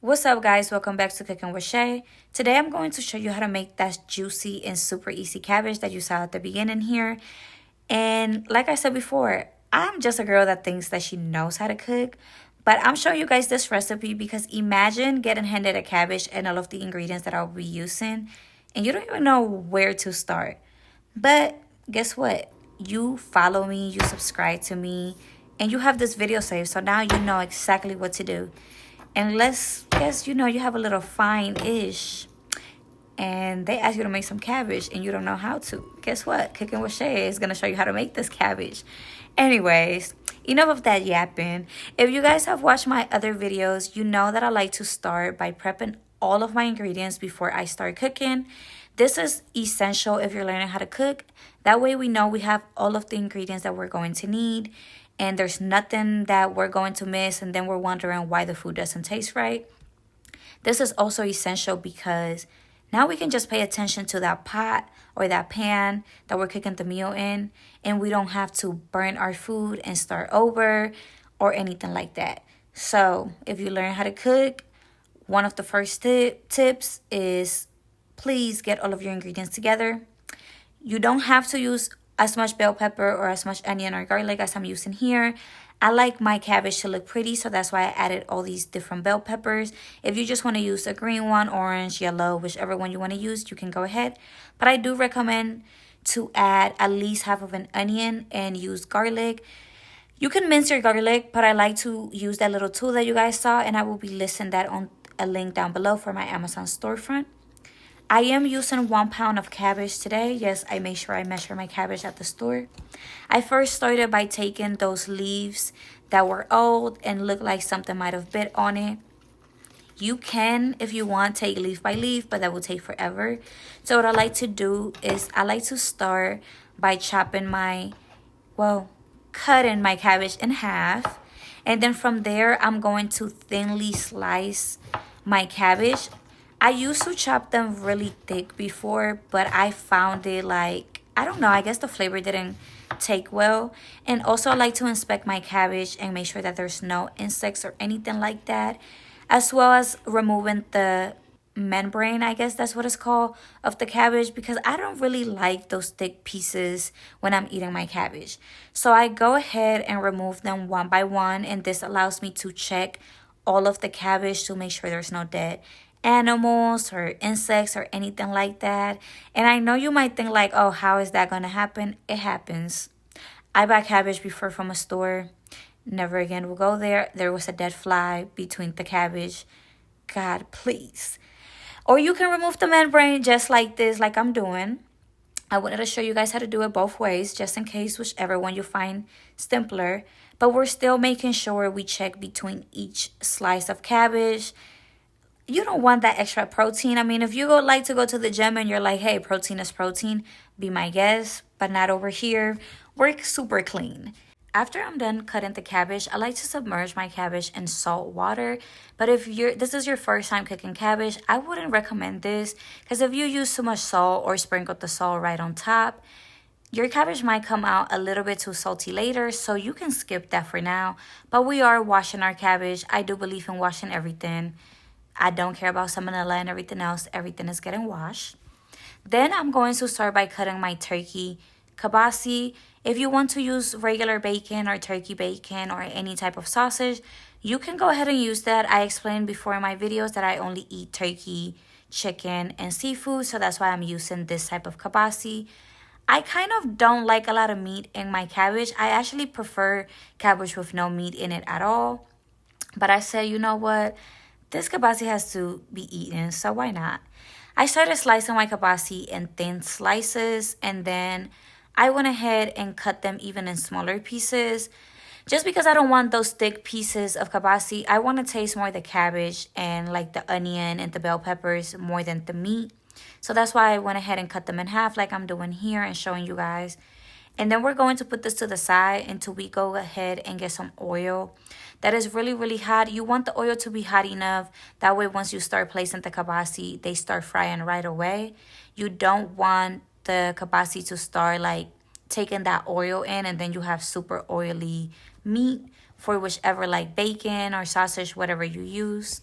What's up, guys? Welcome back to Cooking with Shei. Today I'm going to show you how to make that juicy and super easy cabbage that you saw at the beginning here. And like I said before, I'm just a girl that thinks that she knows how to cook. But I'm showing you guys this recipe because imagine getting handed a cabbage and all of the ingredients that I'll be using, and you don't even know where to start. But guess what? You follow me, you subscribe to me, and you have this video saved. So now you know exactly what to do. And let's guess, you have a little fine-ish. And they ask you to make some cabbage and you don't know how to. Guess what? Cooking with Shei is going to show you how to make this cabbage. Anyways, enough of that yapping. If you guys have watched my other videos, you know that I like to start by prepping all of my ingredients before I start cooking. This is essential if you're learning how to cook. That way we know we have all of the ingredients that we're going to need. And there's nothing that we're going to miss and then we're wondering why the food doesn't taste right. This is also essential because now we can just pay attention to that pot or that pan that we're cooking the meal in, and we don't have to burn our food and start over or anything like that. So if you learn how to cook, one of the first tips is please get all of your ingredients together. You don't have to use as much bell pepper or as much onion or garlic as I'm using here. I like my cabbage to look pretty, so that's why I added all these different bell peppers. If you just want to use a green one, orange, yellow, whichever one you want to use, you can go ahead. But I do recommend to add at least half of an onion and use garlic. You can mince your garlic, but I like to use that little tool that you guys saw, and I will be listing that on a link down below for my Amazon storefront. I am using 1 pound of cabbage today. Yes, I made sure I measure my cabbage at the store. I first started by taking those leaves that were old and looked like something might have bit on it. You can, if you want, take leaf by leaf, but that will take forever. So what I like to do is I like to start by cutting my cabbage in half. And then from there, I'm going to thinly slice my cabbage. I used to chop them really thick before, but I found it like, I don't know, I guess the flavor didn't take well. And also I like to inspect my cabbage and make sure that there's no insects or anything like that, as well as removing the membrane, I guess that's what it's called, of the cabbage, because I don't really like those thick pieces when I'm eating my cabbage. So I go ahead and remove them one by one, and this allows me to check all of the cabbage to make sure there's no dead animals or insects or anything like that. And I know you might think like, oh, how is that gonna happen? It happens. I bought cabbage before from a store. Never again will go there. There was a dead fly between the cabbage. God, please. Or you can remove the membrane just like this, like I'm doing. I wanted to show you guys how to do it both ways, just in case, whichever one you find simpler. But we're still making sure we check between each slice of cabbage. You don't want that extra protein. I mean, if you like to go to the gym and you're like, hey, protein is protein, be my guest, but not over here. We're super clean. After I'm done cutting the cabbage, I like to submerge my cabbage in salt water. But if this is your first time cooking cabbage, I wouldn't recommend this, because if you use too much salt or sprinkle the salt right on top, your cabbage might come out a little bit too salty later, so you can skip that for now. But we are washing our cabbage. I do believe in washing everything. I don't care about salmonella and everything else. Everything is getting washed. Then I'm going to start by cutting my turkey kielbasa. If you want to use regular bacon or turkey bacon or any type of sausage, you can go ahead and use that. I explained before in my videos that I only eat turkey, chicken, and seafood, so that's why I'm using this type of kielbasa. I kind of don't like a lot of meat in my cabbage. I actually prefer cabbage with no meat in it at all. But I said, you know what? This kielbasa has to be eaten, so why not? I started slicing my kielbasa in thin slices, and then I went ahead and cut them even in smaller pieces. Just because I don't want those thick pieces of kielbasa, I want to taste more the cabbage and like the onion and the bell peppers more than the meat. So that's why I went ahead and cut them in half like I'm doing here and showing you guys. And then we're going to put this to the side until we go ahead and get some oil. That is really, really hot. You want the oil to be hot enough. That way, once you start placing the kielbasa, they start frying right away. You don't want the kielbasa to start like taking that oil in, and then you have super oily meat for whichever like bacon or sausage, whatever you use.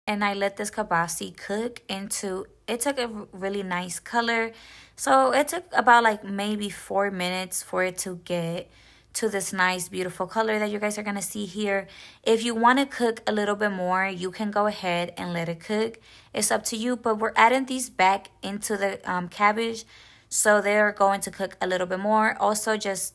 and I let this kielbasa cook into, it took a really nice color. So it took about like maybe 4 minutes for it to get to this nice beautiful color that you guys are gonna see here. If you want to cook a little bit more, you can go ahead and let it cook. It's up to you, but we're adding these back into the cabbage, so they're going to cook a little bit more. Also, just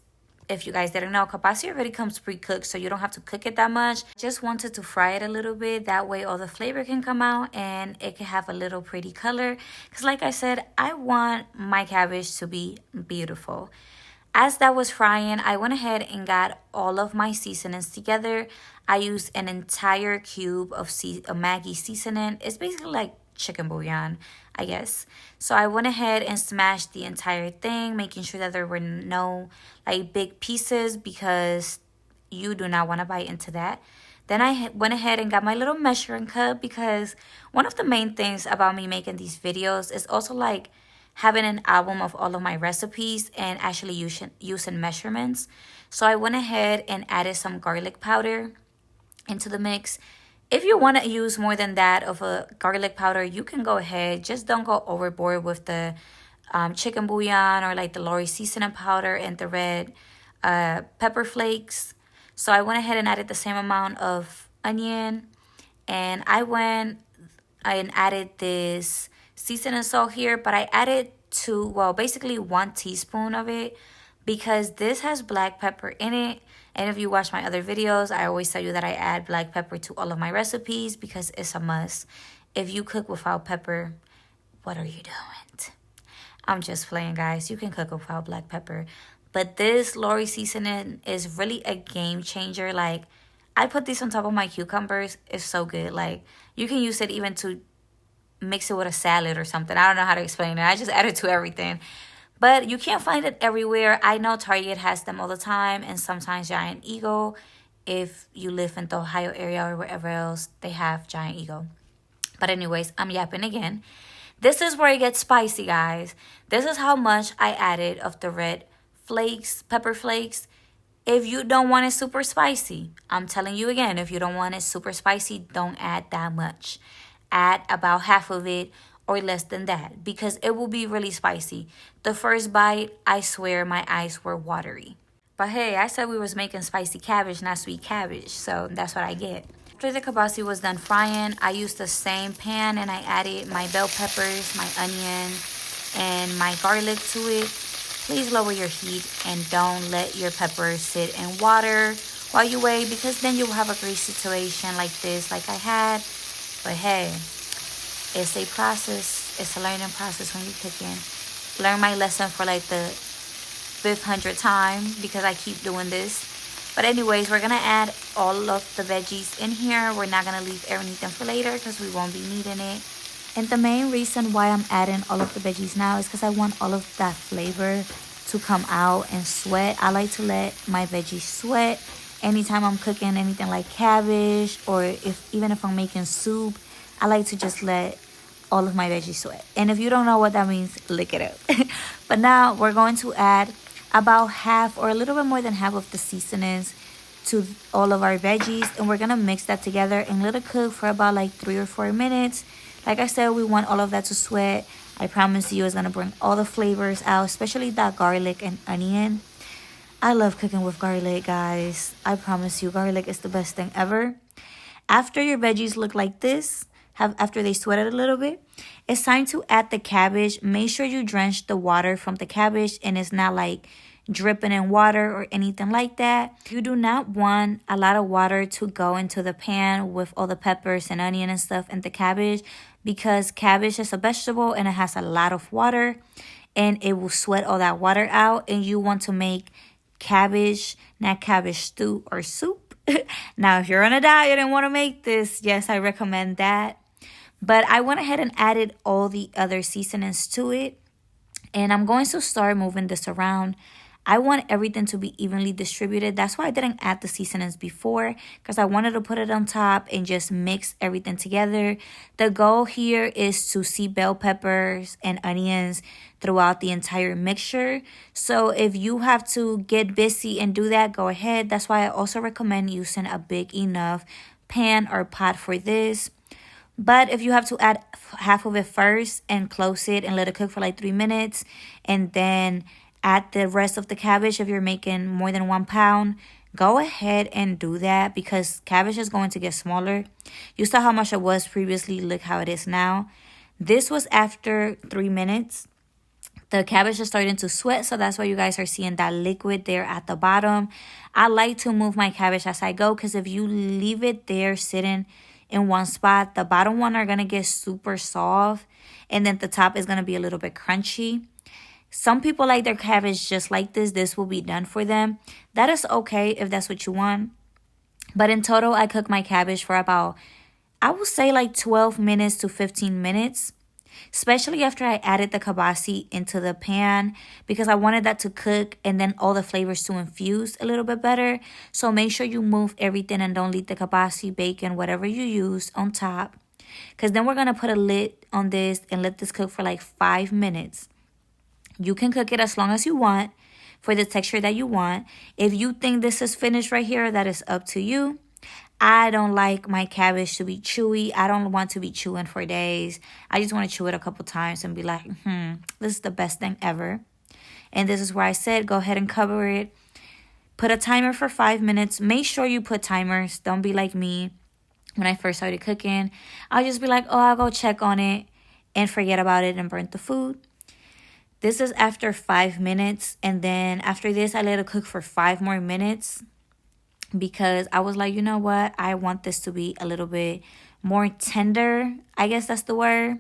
if you guys didn't know, kielbasa already comes pre-cooked, so you don't have to cook it that much. Just wanted to fry it a little bit, that way all the flavor can come out and it can have a little pretty color, because like I said, I want my cabbage to be beautiful. As that was frying, I went ahead and got all of my seasonings together. I used an entire cube of Maggi seasoning. It's basically like chicken bouillon, I guess. So I went ahead and smashed the entire thing, making sure that there were no like big pieces, because you do not want to bite into that. Then I went ahead and got my little measuring cup, because one of the main things about me making these videos is also like having an album of all of my recipes and actually using measurements. So I went ahead and added some garlic powder into the mix. If you want to use more than that of a garlic powder, you can go ahead. Just don't go overboard with the chicken bouillon or like the Lori seasoning powder and the red pepper flakes. So I went ahead and added the same amount of onion, and I went and added this seasoning salt here, but I added basically 1 teaspoon of it, because this has black pepper in it. And if you watch my other videos, I always tell you that I add black pepper to all of my recipes because it's a must. If you cook without pepper, what are you doing? I'm just playing, guys. You can cook without black pepper. But this Lori seasoning is really a game changer. Like, I put this on top of my cucumbers. It's so good. Like, you can use it even to mix it with a salad or something. I don't know how to explain it. I just add it to everything. But you can't find it everywhere. I know Target has them all the time, and sometimes Giant Eagle. If you live in the Ohio area or wherever else, they have Giant Eagle. But anyways, I'm yapping again. This is where it gets spicy, guys. This is how much I added of the red flakes, pepper flakes. If you don't want it super spicy, I'm telling you again, if you don't want it super spicy, don't add that much. Add about half of it or less than that, because it will be really spicy. The first bite, I swear my eyes were watery. But hey, I said we was making spicy cabbage, not sweet cabbage, so that's what I get. After the kielbasa was done frying, I used the same pan and I added my bell peppers, my onion, and my garlic to it. Please lower your heat and don't let your peppers sit in water while you wait, because then you will have a grease situation like this, like I had. But hey, it's a process. It's a learning process when you're cooking. Learn my lesson for like the 500th time, because I keep doing this. But anyways, we're gonna add all of the veggies in here. We're not gonna leave anything for later because we won't be needing it. And the main reason why I'm adding all of the veggies now is because I want all of that flavor to come out and sweat. I like to let my veggies sweat anytime I'm cooking anything like cabbage, or even if I'm making soup. I like to just let all of my veggies sweat. And if you don't know what that means, look it up. But now we're going to add about half or a little bit more than half of the seasonings to all of our veggies, and we're gonna mix that together and let it cook for about like 3 or 4 minutes. Like I said, we want all of that to sweat. I promise you it's gonna bring all the flavors out, especially that garlic and onion. I love cooking with garlic, guys. I promise you, garlic is the best thing ever. After your veggies look like this, after they sweated a little bit, it's time to add the cabbage. Make sure you drench the water from the cabbage and it's not like dripping in water or anything like that. You do not want a lot of water to go into the pan with all the peppers and onion and stuff and the cabbage, because cabbage is a vegetable and it has a lot of water and it will sweat all that water out. And you want to make cabbage, not cabbage stew or soup. Now, if you're on a diet and want to make this, yes, I recommend that. But I went ahead and added all the other seasonings to it. And I'm going to start moving this around. I want everything to be evenly distributed. That's why I didn't add the seasonings before, because I wanted to put it on top and just mix everything together. The goal here is to see bell peppers and onions throughout the entire mixture. So if you have to get busy and do that, go ahead. That's why I also recommend using a big enough pan or pot for this. But if you have to add half of it first and close it and let it cook for like 3 minutes, and then add the rest of the cabbage if you're making more than 1 pound, go ahead and do that because cabbage is going to get smaller. You saw how much it was previously. Look how it is now. This was after 3 minutes. The cabbage is starting to sweat, so that's why you guys are seeing that liquid there at the bottom. I like to move my cabbage as I go because if you leave it there sitting in one spot, the bottom one are going to get super soft and then the top is going to be a little bit crunchy. Some people like their cabbage just like this. This will be done for them. That is okay if that's what you want. But in total, I cook my cabbage for about, I would say like 12 minutes to 15 minutes. Especially after I added the kielbasa into the pan because I wanted that to cook and then all the flavors to infuse a little bit better. So make sure you move everything and don't leave the kielbasa, bacon, whatever you use on top. Because then we're going to put a lid on this and let this cook for like 5 minutes. You can cook it as long as you want for the texture that you want. If you think this is finished right here, that is up to you. I don't like my cabbage to be chewy. I don't want to be chewing for days. I just want to chew it a couple times and be like, this is the best thing ever. And this is where I said, go ahead and cover it. Put a timer for 5 minutes. Make sure you put timers. Don't be like me. When I first started cooking, I'll just be like, oh, I'll go check on it and forget about it and burn the food. This is after 5 minutes. And then after this, I let it cook for 5 more minutes. Because I was like, you know what? I want this to be a little bit more tender. I guess that's the word.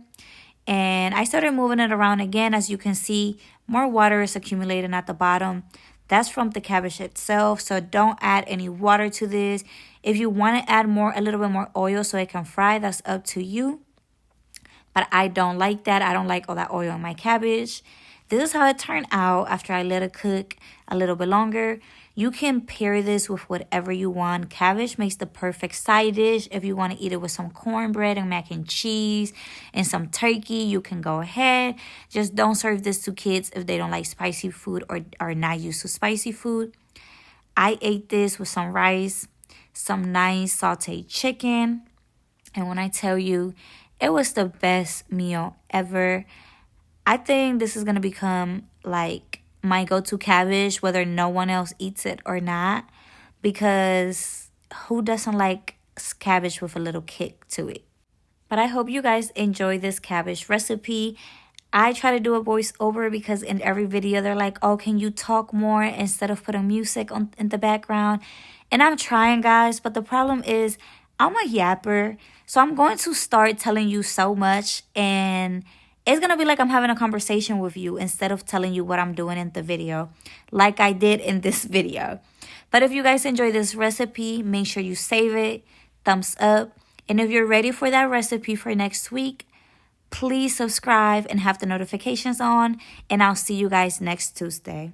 And I started moving it around again. As you can see, more water is accumulating at the bottom. That's from the cabbage itself. So don't add any water to this. If you want to add a little bit more oil so it can fry, that's up to you. But I don't like that. I don't like all that oil in my cabbage. This is how it turned out after I let it cook a little bit longer. You can pair this with whatever you want. Cabbage makes the perfect side dish. If you want to eat it with some cornbread and mac and cheese and some turkey, you can go ahead. Just don't serve this to kids if they don't like spicy food or are not used to spicy food. I ate this with some rice, some nice sauteed chicken. And when I tell you, it was the best meal ever. I think this is going to become like my go-to cabbage, whether no one else eats it or not, because who doesn't like cabbage with a little kick to it? But I hope you guys enjoy this cabbage recipe. I try to do a voiceover because in every video they're like, oh, can you talk more instead of putting music in the background? And I'm trying, guys, but the problem is I'm a yapper, so I'm going to start telling you so much and it's going to be like I'm having a conversation with you instead of telling you what I'm doing in the video, like I did in this video. But if you guys enjoy this recipe, make sure you save it, thumbs up. And if you're ready for that recipe for next week, please subscribe and have the notifications on. And I'll see you guys next Tuesday.